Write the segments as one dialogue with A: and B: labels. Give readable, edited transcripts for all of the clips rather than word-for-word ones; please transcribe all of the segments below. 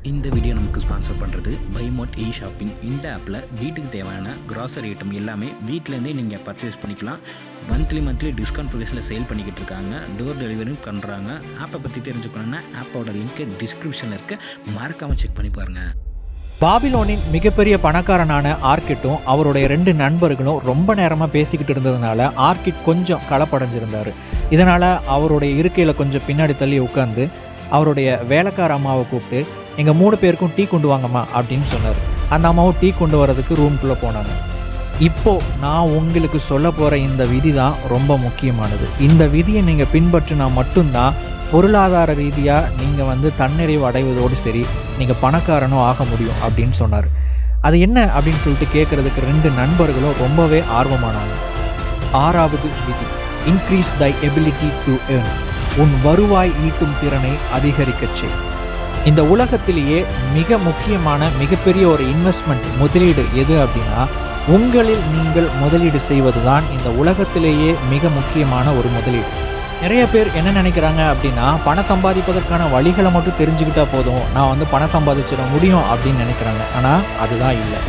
A: இந்த வீடியோ நமக்கு ஸ்பான்சர் பண்ணுறது பைமோட் இ ஷாப்பிங். இந்த ஆப்பில் வீட்டுக்கு தேவையான கிராசரி ஐட்டம் எல்லாமே வீட்டிலேருந்தே நீங்கள் பர்ச்சேஸ் பண்ணிக்கலாம். மந்த்லி டிஸ்கவுண்ட் ப்ரைஸில் சேல் பண்ணிக்கிட்டு இருக்காங்க. டோர் டெலிவரியும் பண்ணுறாங்க. ஆப்பை பற்றி தெரிஞ்சுக்கணுன்னா ஆப்போட லிங்க்கு டிஸ்கிரிப்ஷனில் இருக்க, மறக்காமல் செக் பண்ணி பாருங்கள்.
B: பாபிலோனின் மிகப்பெரிய பணக்காரனான ஆர்கிட்டும் அவருடைய 2 நண்பர்களும் ரொம்ப நேரமாக பேசிக்கிட்டு இருந்ததுனால ஆர்கிட் கொஞ்சம் களப்படைஞ்சிருந்தார். இதனால் அவருடைய இருக்கையில் கொஞ்சம் பின்னாடி தள்ளி உட்காந்து அவருடைய வேலைக்கார அம்மாவை கூப்பிட்டு, எங்கள் 3 பேருக்கும் டீ கொண்டு வாங்கம்மா அப்படின்னு சொன்னார். அந்த அம்மாவும் டீ கொண்டு வரதுக்கு ரூம்குள்ளே போனாங்க. இப்போது நான் உங்களுக்கு சொல்ல போகிற இந்த விதி தான் ரொம்ப முக்கியமானது. இந்த விதியை நீங்கள் பின்பற்றினா மட்டும்தான் பொருளாதார ரீதியாக நீங்கள் தன்னிறைவு அடைவதோடு சரி, நீங்கள் பணக்காரனும் ஆக முடியும் அப்படின்னு சொன்னார். அது என்ன அப்படின்னு சொல்லிட்டு கேட்குறதுக்கு 2 நண்பர்களும் ரொம்பவே ஆர்வமானாங்க. 6வது விதி, increase thy ability to earn. உன் வருவாய் ஈட்டும் திறனை அதிகரிக்கச் செய். இந்த உலகத்திலேயே மிக முக்கியமான மிகப்பெரிய ஒரு இன்வெஸ்ட்மெண்ட் முதலீடு எது அப்படின்னா, உங்களில் நீங்கள் முதலீடு செய்வது தான் இந்த உலகத்திலேயே மிக முக்கியமான ஒரு முதலீடு. நிறைய பேர் என்ன நினைக்கிறாங்க அப்படின்னா, பணம் சம்பாதிப்பதற்கான வழிகளை மட்டும் தெரிஞ்சுக்கிட்டா போதும், நான் பணம் சம்பாதிச்சிட முடியும் அப்படின்னு நினைக்கிறாங்க. ஆனால் அதுதான் இல்லை.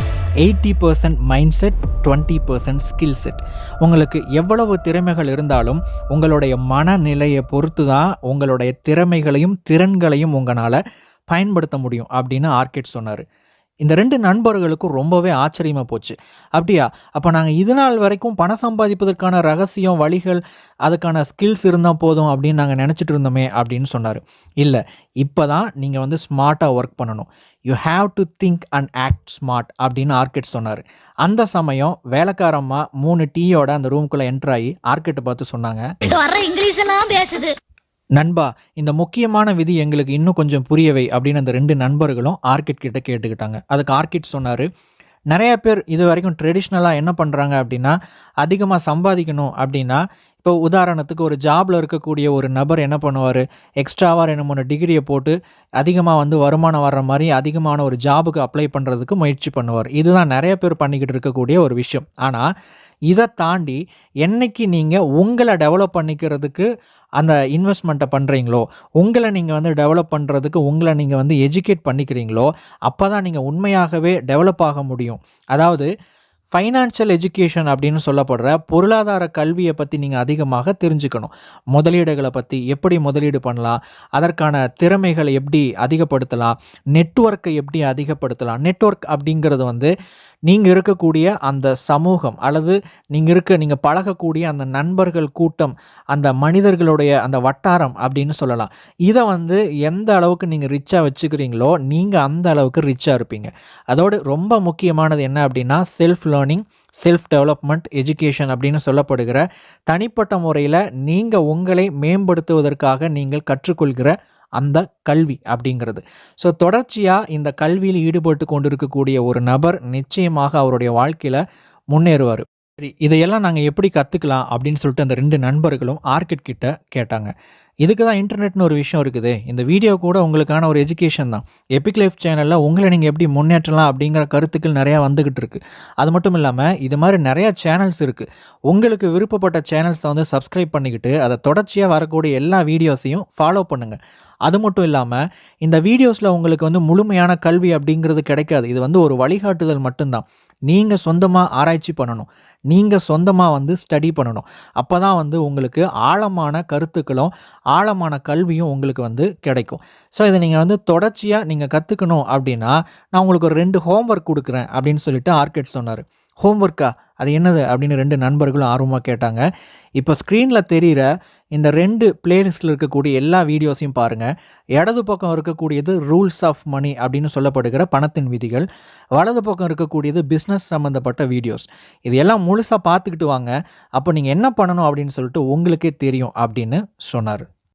B: 80% மைண்ட் செட், 20% ஸ்கில் செட். உங்களுக்கு எவ்வளவு திறமைகள் இருந்தாலும் உங்களுடைய மனநிலையை பொறுத்து தான் உங்களுடைய திறமைகளையும் திறன்களையும் உங்களால் பயன்படுத்த முடியும் அப்படின்னு ஆர்கிட் சொன்னார். இந்த 2 நண்பர்களுக்கும் ரொம்பவே ஆச்சரியமாக போச்சு. அப்படியா, அப்போ நாங்கள் இது நாள் வரைக்கும் பணம் சம்பாதிப்பதற்கான ரகசியம், வழிகள், அதுக்கான ஸ்கில்ஸ் இருந்தால் போதும் அப்படின்னு நாங்கள் நினச்சிட்டு இருந்தோமே அப்படின்னு சொன்னார். இல்லை, இப்போ தான் நீங்கள் ஸ்மார்ட்டாக ஒர்க் பண்ணணும். You have to think and act smart அப்படின்னு ஆர்கிட் சொன்னார். அந்த சமயம் வேலைக்காரம்மா 3 டீயோட அந்த ரூம்குள்ளே என்ட்ராகி ஆர்கிட்டை பார்த்து சொன்னாங்க,
C: இங்கிலீஷ் எல்லாம் பேசுது
B: நண்பா, இந்த முக்கியமான விதி எங்களுக்கு இன்னும் கொஞ்சம் புரியவை அப்படின்னு அந்த 2 நண்பர்களும் ஆர்கிட் கிட்ட கேட்டுக்கிட்டாங்க. அதுக்கு ஆர்கிட் சொன்னார், நிறைய பேர் இது வரைக்கும் ட்ரெடிஷ்னலாக என்ன பண்ணுறாங்க அப்படின்னா, அதிகமாக சம்பாதிக்கணும் அப்படின்னா, இப்போ உதாரணத்துக்கு ஒரு ஜாபில் இருக்கக்கூடிய ஒரு நபர் என்ன பண்ணுவார், எக்ஸ்ட்ராவாக 2-3 டிகிரியை போட்டு அதிகமாக வருமானம் வர்ற மாதிரி அதிகமான ஒரு ஜாபுக்கு அப்ளை பண்ணுறதுக்கு முயற்சி பண்ணுவார். இதுதான் நிறைய பேர் பண்ணிக்கிட்டு இருக்கக்கூடிய ஒரு விஷயம். ஆனால் இதை தாண்டி என்னைக்கு நீங்கள் உங்களை டெவலப் பண்ணிக்கிறதுக்கு அந்த இன்வெஸ்ட்மெண்ட்டை பண்ணுறீங்களோ, உங்களை நீங்கள் டெவலப் பண்ணுறதுக்கு உங்களை நீங்கள் எஜுகேட் பண்ணிக்கிறீங்களோ, அப்போ தான் நீங்கள் உண்மையாகவே டெவலப் ஆக முடியும். அதாவது ஃபைனான்ஷியல் எஜுகேஷன் அப்படின்னு சொல்லப்படுற பொருளாதார கல்வியை பற்றி நீங்கள் அதிகமாக தெரிஞ்சுக்கணும். முதலீடுகளை பற்றி, எப்படி முதலீடு பண்ணலாம், அதற்கான திறமைகளை எப்படி அதிகப்படுத்தலாம், நெட்வொர்க்கை எப்படி அதிகப்படுத்தலாம். நெட்வொர்க் அப்படிங்கிறது நீங்கள் இருக்கக்கூடிய அந்த சமூகம், அல்லது நீங்கள் பழகக்கூடிய அந்த நண்பர்கள் கூட்டம், அந்த மனிதர்களுடைய அந்த வட்டாரம் அப்படின்னு சொல்லலாம். இதை எந்த அளவுக்கு நீங்கள் ரிச்சாக வச்சுக்கிறீங்களோ, நீங்கள் அந்த அளவுக்கு ரிச்சாக இருப்பீங்க. அதோடு ரொம்ப முக்கியமானது என்ன அப்படின்னா, self learning, self development education அப்படின்னு சொல்லப்படுகிற தனிப்பட்ட முறையில் நீங்கள் உங்களை மேம்படுத்துவதற்காக நீங்கள் கற்றுக்கொள்கிற அந்த கல்வி அப்படிங்கிறது. ஸோ தொடர்ச்சியாக இந்த கல்வியில் ஈடுபட்டு கொண்டு இருக்கக்கூடிய ஒரு நபர் நிச்சயமாக அவருடைய வாழ்க்கையில் முன்னேறுவார். சரி, இதையெல்லாம் நாங்கள் எப்படி கற்றுக்கலாம் அப்படின்னு சொல்லிட்டு அந்த 2 நண்பர்களும் ஆர்கிட் கிட்ட கேட்டாங்க. இதுக்கு தான் இன்டர்நெட்னு ஒரு விஷயம் இருக்குது. இந்த வீடியோ கூட உங்களுக்கான ஒரு எஜுகேஷன் தான். எபிக் லைஃப் சேனலில் உங்களை நீங்கள் எப்படி முன்னேற்றலாம் அப்படிங்கிற கருத்துக்கள் நிறையா வந்துக்கிட்டு இருக்குது. அது மட்டும் இல்லாமல் இது மாதிரி நிறையா சேனல்ஸ் இருக்குது. உங்களுக்கு விருப்பப்பட்ட சேனல்ஸை சப்ஸ்கிரைப் பண்ணிக்கிட்டு அதை தொடர்ச்சியாக வரக்கூடிய எல்லா வீடியோஸையும் ஃபாலோ பண்ணுங்கள். அது மட்டும் இல்லாமல் இந்த வீடியோஸில் உங்களுக்கு முழுமையான கல்வி அப்படிங்கிறது கிடைக்காது. இது ஒரு வழிகாட்டுதல் மட்டும்தான். நீங்கள் சொந்தமாக ஆராய்ச்சி பண்ணணும், நீங்கள் சொந்தமாக ஸ்டடி பண்ணணும். அப்போ தான் உங்களுக்கு ஆழமான கருத்துக்களும் ஆழமான கல்வியும் உங்களுக்கு கிடைக்கும். ஸோ இதை நீங்கள் தொடர்ச்சியாக நீங்கள் கற்றுக்கணும் அப்படின்னா, நான் உங்களுக்கு ஒரு 2 ஹோம்ஒர்க் கொடுக்குறேன் அப்படின்னு சொல்லிட்டு ஆர்கிட் சொன்னார். ஹோம்ஒர்க்கா, அது என்னது அப்படின்னு 2 நண்பர்களும் ஆர்வமாக கேட்டாங்க. இப்போ ஸ்க்ரீனில் தெரிகிற இந்த 2 பிளேலிஸ்ட்டில் இருக்கக்கூடிய எல்லா வீடியோஸையும் பாருங்கள். இடது பக்கம் இருக்கக்கூடியது ரூல்ஸ் ஆஃப் மணி அப்படின்னு சொல்லப்படுகிற பணத்தின் விதிகள், வலது பக்கம் இருக்கக்கூடியது பிஸ்னஸ் சம்மந்தப்பட்ட வீடியோஸ். இது எல்லாம் முழுசாக பார்த்துக்கிட்டு வாங்க. அப்போ நீங்கள் என்ன பண்ணணும் அப்படின்னு சொல்லிட்டு உங்களுக்கே தெரியும் அப்படின்னு சொன்னார்.